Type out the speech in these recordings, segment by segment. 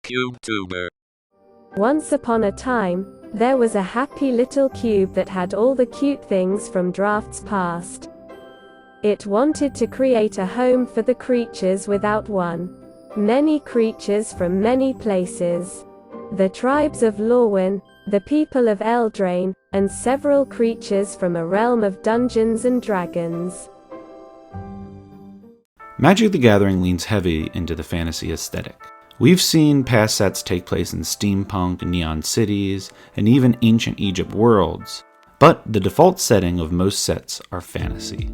CubeTuber. Once upon a time, there was a happy little cube that had all the cute things from drafts past. It wanted to create a home for the creatures without one. Many creatures from many places. The tribes of Lorwyn, the people of Eldraine, and several creatures from a realm of Dungeons and Dragons. Magic the Gathering leans heavy into the fantasy aesthetic. We've seen past sets take place in steampunk, neon cities, and even ancient Egypt worlds, but the default setting of most sets are fantasy.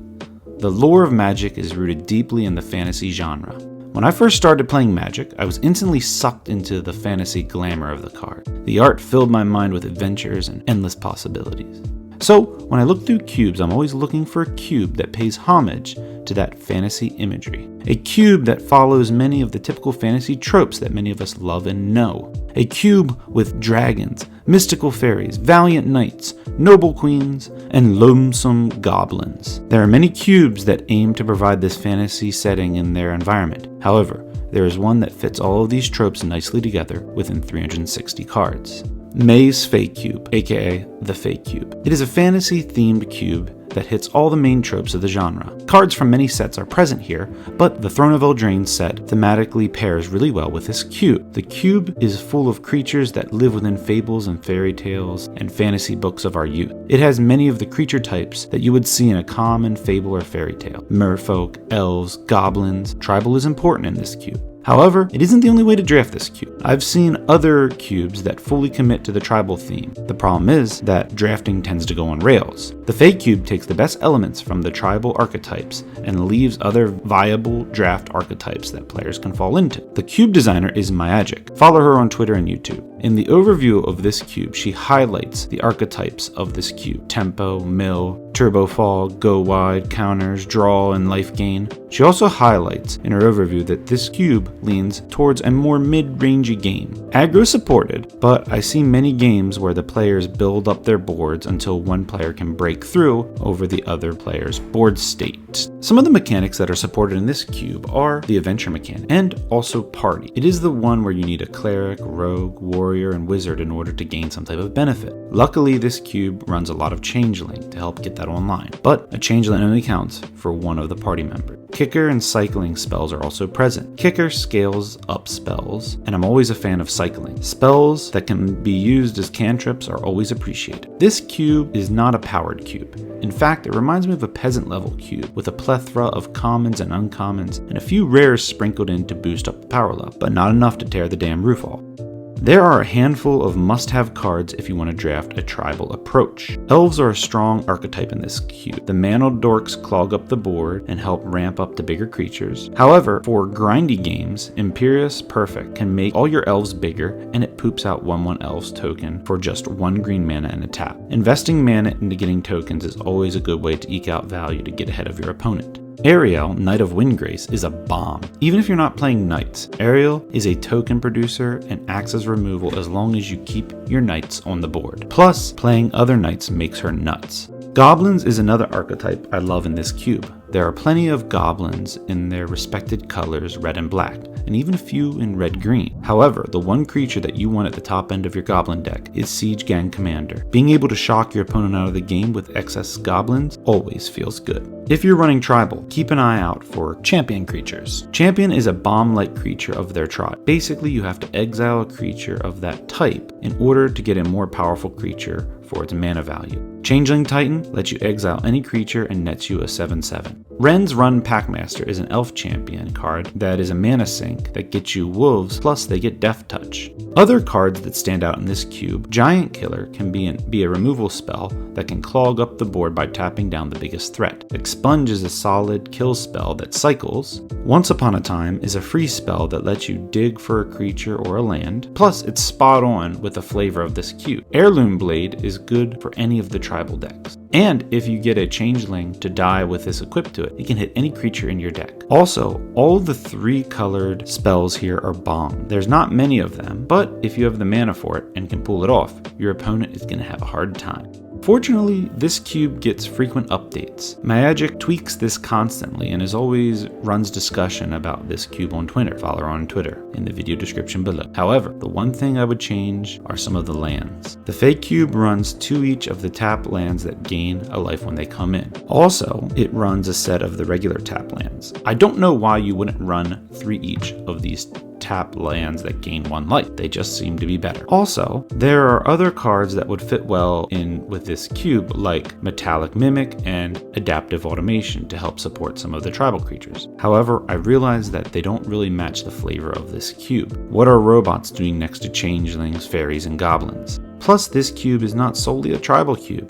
The lore of Magic is rooted deeply in the fantasy genre. When I first started playing Magic, I was instantly sucked into the fantasy glamour of the card. The art filled my mind with adventures and endless possibilities. So, when I look through cubes, I'm always looking for a cube that pays homage to that fantasy imagery. A cube that follows many of the typical fantasy tropes that many of us love and know. A cube with dragons, mystical fairies, valiant knights, noble queens, and lonesome goblins. There are many cubes that aim to provide this fantasy setting in their environment. However, there is one that fits all of these tropes nicely together within 360 cards. May's Fae Cube, aka the Fae Cube. It is a fantasy-themed cube that hits all the main tropes of the genre. Cards from many sets are present here, but the Throne of Eldraine set thematically pairs really well with this cube. The cube is full of creatures that live within fables and fairy tales and fantasy books of our youth. It has many of the creature types that you would see in a common fable or fairy tale. Merfolk, elves, goblins. Tribal is important in this cube. However, it isn't the only way to draft this cube. I've seen other cubes that fully commit to the tribal theme. The problem is that drafting tends to go on rails. The Fae Cube takes the best elements from the tribal archetypes and leaves other viable draft archetypes that players can fall into. The cube designer is Myagic. Follow her on Twitter and YouTube. In the overview of this cube, she highlights the archetypes of this cube: tempo, mill, turbo fall, go wide, counters, draw, and life gain. She also highlights in her overview that this cube leans towards a more mid-rangey game. Aggro supported, but I see many games where the players build up their boards until one player can break through over the other player's board state. Some of the mechanics that are supported in this cube are the adventure mechanic and also party. It is the one where you need a cleric, rogue, warrior, and wizard in order to gain some type of benefit. Luckily, this cube runs a lot of changeling to help get that online, but a changeling only counts for one of the party members. Kicker and cycling spells are also present. Kicker scales up spells, and I'm always a fan of cycling. Spells that can be used as cantrips are always appreciated. This cube is not a powered cube. In fact, it reminds me of a peasant level cube with a plethora of commons and uncommons and a few rares sprinkled in to boost up the power level, but not enough to tear the damn roof off. There are a handful of must-have cards if you want to draft a tribal approach. Elves are a strong archetype in this cube. The mantled dorks clog up the board and help ramp up the bigger creatures. However, for grindy games, Imperious Perfect can make all your elves bigger, and it poops out 1/1 elves token for just 1 green mana and a tap. Investing mana into getting tokens is always a good way to eke out value to get ahead of your opponent. Ariel, Knight of Windgrace, is a bomb. Even if you're not playing knights, Ariel is a token producer and acts as removal as long as you keep your knights on the board. Plus, playing other knights makes her nuts. Goblins is another archetype I love in this cube. There are plenty of goblins in their respected colors, red and black, and even a few in red-green. However, the one creature that you want at the top end of your goblin deck is Siege Gang Commander. Being able to shock your opponent out of the game with excess goblins always feels good. If you're running tribal, keep an eye out for champion creatures. Champion is a bomb-like creature of their tribe. Basically, you have to exile a creature of that type in order to get a more powerful creature for its mana value. Changeling Titan lets you exile any creature and nets you a 7/7. Ren's Run Packmaster is an elf champion card that is a mana sink that gets you wolves, plus they get Death Touch. Other cards that stand out in this cube: Giant Killer can be a removal spell that can clog up the board by tapping down the biggest threat. Expunge is a solid kill spell that cycles. Once Upon a Time is a free spell that lets you dig for a creature or a land, plus it's spot on with the flavor of this cube. Heirloom Blade is good for any of the tribal decks. And if you get a changeling to die with this equipped to it, it can hit any creature in your deck. Also, all the 3-colored spells here are bomb. There's not many of them, but if you have the mana for it and can pull it off, your opponent is going to have a hard time. Unfortunately, this cube gets frequent updates. Myagic tweaks this constantly and always runs discussion about this cube on Twitter. Follow her on Twitter in the video description below. However, the one thing I would change are some of the lands. The Fae Cube runs 2 each of the tap lands that gain a life when they come in. Also, it runs a set of the regular tap lands. I don't know why you wouldn't run 3 each of these tap lands that gain 1 life. They just seem to be better. Also, there are other cards that would fit well in with this cube, like Metallic Mimic and Adaptive Automation to help support some of the tribal creatures. However, I realize that they don't really match the flavor of this cube. What are robots doing next to changelings, fairies, and goblins? Plus, this cube is not solely a tribal cube.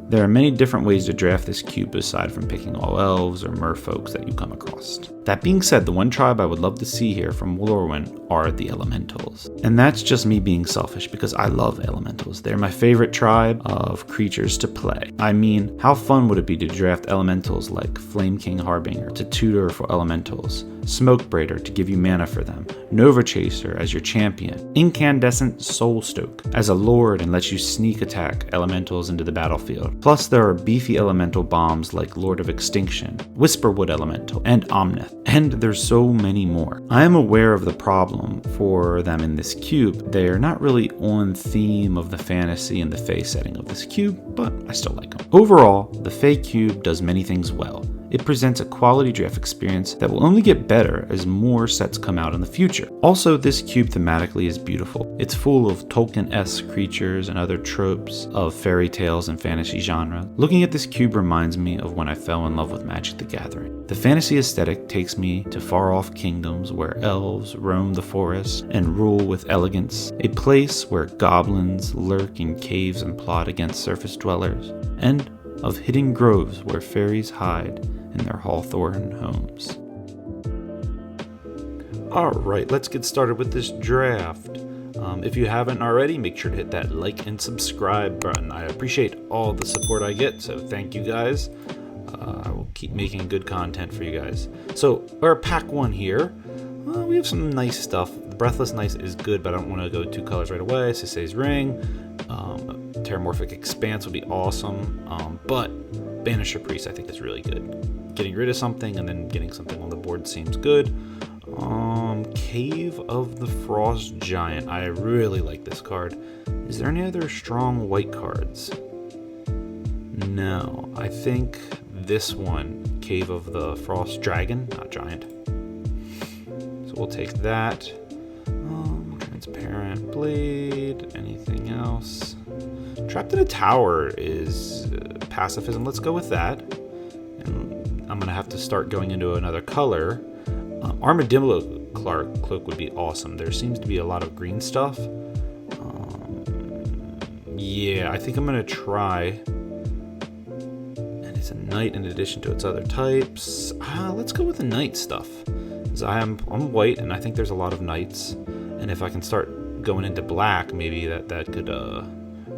There are many different ways to draft this cube aside from picking all elves or merfolks that you come across. That being said, the one tribe I would love to see here from Lorwyn are the elementals. And that's just me being selfish because I love elementals. They're my favorite tribe of creatures to play. I mean, how fun would it be to draft elementals like Flame King Harbinger to tutor for elementals, Smoke Braider to give you mana for them, Nova Chaser as your champion, Incandescent Soul Stoke as a lord and lets you sneak attack elementals into the battlefield. Plus there are beefy elemental bombs like Lord of Extinction, Whisperwood Elemental, and Omnith. And there's so many more. I am aware of the problem for them in this cube. They are not really on theme of the fantasy and the Fae setting of this cube, but I still like them. Overall, the Fae Cube does many things well. It presents a quality draft experience that will only get better as more sets come out in the future. Also, this cube thematically is beautiful. It's full of Tolkien-esque creatures and other tropes of fairy tales and fantasy genre. Looking at this cube reminds me of when I fell in love with Magic the Gathering. The fantasy aesthetic takes me to far-off kingdoms where elves roam the forests and rule with elegance, a place where goblins lurk in caves and plot against surface dwellers, and of hidden groves where fairies hide in their hawthorn homes. Alright, let's get started with this draft. If you haven't already, make sure to hit that like and subscribe button. I appreciate all the support I get, so thank you guys. I will keep making good content for you guys. So, our pack 1 here, we have some nice stuff. Breathless Nice is good, but I don't want to go 2 colors right away. Sisay's Ring, Terramorphic Expanse would be awesome, but Banisher Priest I think is really good. Getting rid of something and then getting something on the board seems good. Cave of the Frost Giant. I really like this card. Is there any other strong white cards? No. I think this one, Cave of the Frost Dragon, not Giant. So we'll take that. Transparent Blade. Anything else? Trapped in a Tower is pacifism. Let's go with that. And I'm going to have to start going into another color. Armadillo Cloak would be awesome. There seems to be a lot of green stuff. Yeah, I think I'm going to try. And it's a knight in addition to its other types. Let's go with the knight stuff. I'm white, and I think there's a lot of knights. And if I can start going into black, maybe that could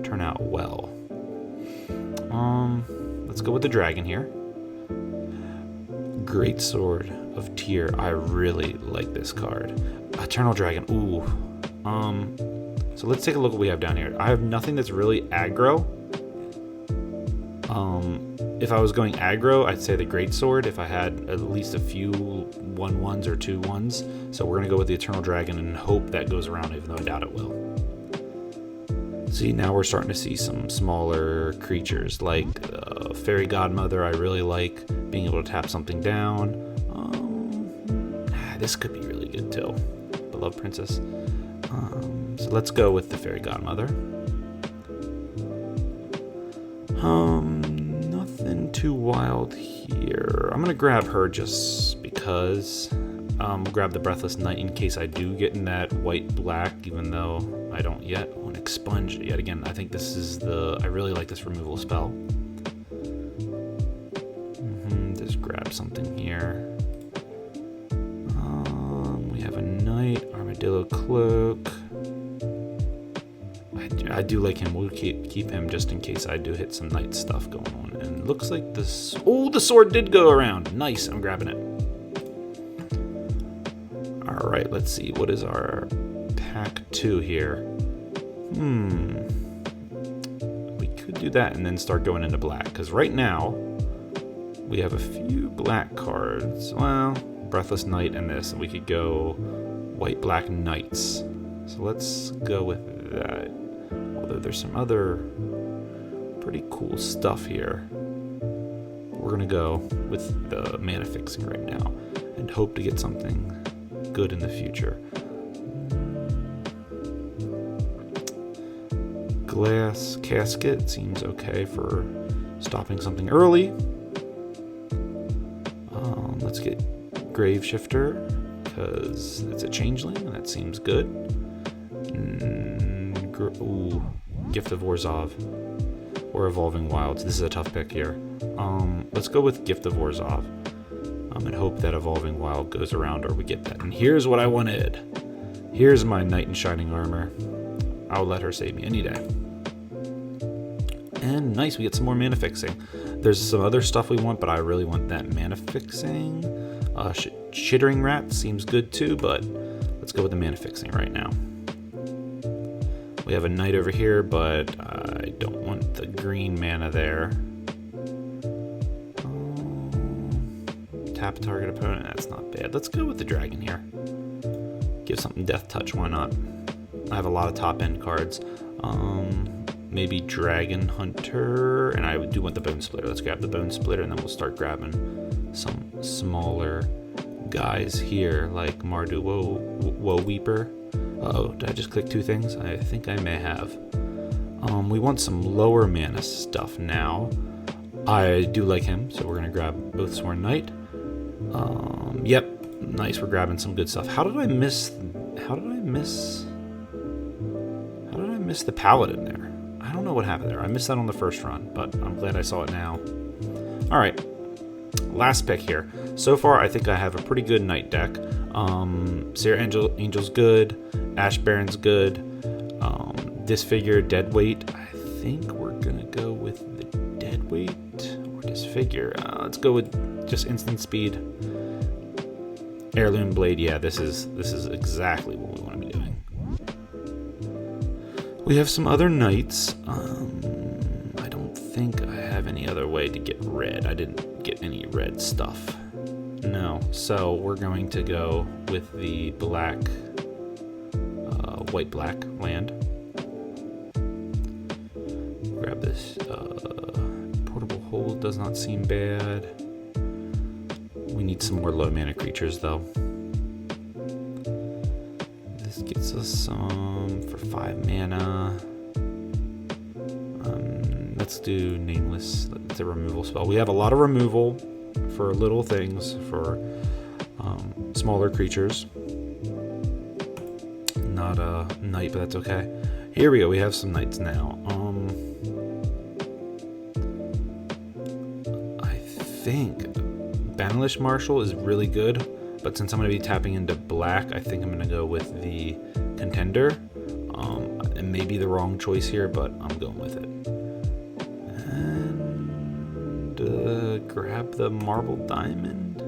turn out well. Let's go with the dragon here. Great Sword of Tyr. I really like this card. Eternal Dragon. Ooh. So let's take a look at what we have down here. I have nothing that's really aggro. If I was going aggro, I'd say the Great Sword if I had at least a few 1/1s or 2/1s. So we're going to go with the Eternal Dragon and hope that goes around, even though I doubt it will. See, now we're starting to see some smaller creatures like Fairy Godmother. I really like being able to tap something down. This could be really good too. Beloved Princess. So let's go with the Fairy Godmother. Nothing too wild here. I'm gonna grab her just because. Grab the Breathless Knight in case I do get in that white-black, even though I don't yet. On Expunge yet again. I think this is I really like this removal spell. Just grab something here. We have a Knight, Armadillo Cloak. I do like him. We'll keep him just in case I do hit some Knight stuff going on. And it looks like this. Oh, the sword did go around. Nice. I'm grabbing it. All right. Let's see. What is our pack 2 here? We could do that and then start going into black, because right now we have a few black cards. Well, Breathless Knight and this, and we could go white black knights. So let's go with that. Although there's some other pretty cool stuff here. We're gonna go with the mana fixing right now and hope to get something good in the future. Glass Casket seems okay for stopping something early. Let's get Grave Shifter, because it's a changeling, and that seems good. Ooh, Gift of Orzhov or Evolving Wilds. This is a tough pick here. Let's go with Gift of Orzhov and hope that Evolving Wild goes around or we get that. And here's what I wanted. Here's my Knight in Shining Armor. I'll let her save me any day. And nice, we get some more mana fixing. There's some other stuff we want, but I really want that mana fixing. Chittering Rat seems good too, but let's go with the mana fixing right now. We have a knight over here, but I don't want the green mana there. Tap target opponent, that's not bad. Let's go with the dragon here. Give something Death Touch, why not? I have a lot of top end cards. Maybe Dragon Hunter, and I do want the Bone Splitter. Let's grab the Bone Splitter, and then we'll start grabbing some smaller guys here, like Mardu Woe Weeper. Uh-oh, did I just click two things? I think I may have. We want some lower mana stuff now. I do like him, so we're gonna grab Oathsworn Knight. Yep, nice, we're grabbing some good stuff. How did I miss the Paladin there? I don't know what happened there. I missed that on the first run, but I'm glad I saw it now. All right, last pick here. So far, I think I have a pretty good Knight deck. Seer Angel's good. Ash Baron's good. Disfigure, Deadweight. I think we're gonna go with the Deadweight or Disfigure. Let's go with just instant speed. Heirloom Blade. Yeah, this is exactly what we want to be doing. We have some other knights. I don't think I have any other way to get red. I didn't get any red stuff. No, so we're going to go with the black, white-black land. Grab this. Portable Hold does not seem bad. We need some more low mana creatures, though. This gets us some for 5 mana. Let's do Nameless. It's a removal spell. We have a lot of removal for little things, for smaller creatures. Not a knight, but that's okay. Here we go. We have some knights now. I think Banalish Marshal is really good, but since I'm going to be tapping into black, I think I'm going to go with the Contender. It may be the wrong choice here, but I'm going with it. And grab the Marble Diamond.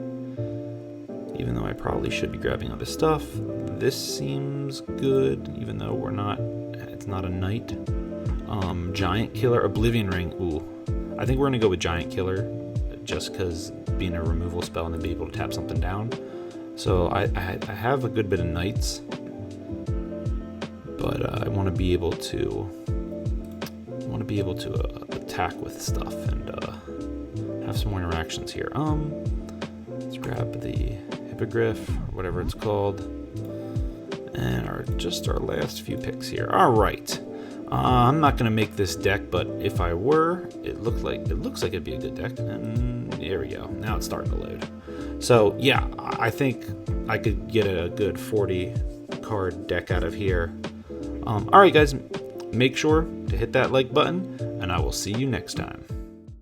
Even though I probably should be grabbing other stuff. This seems good, even though it's not a knight. Giant Killer, Oblivion Ring. Ooh, I think we're going to go with Giant Killer, just because being a removal spell and then be able to tap something down. So I have a good bit of knights, but I want to be able to attack with stuff and have some more interactions here. Let's grab the Hippogriff, or whatever it's called, and our last few picks here. All right. I'm not gonna make this deck, but if I were, it looks like it'd be a good deck. And there we go. Now it's starting to load. So yeah, I think I could get a good 40 card deck out of here. All right, guys, make sure to hit that like button, and I will see you next time.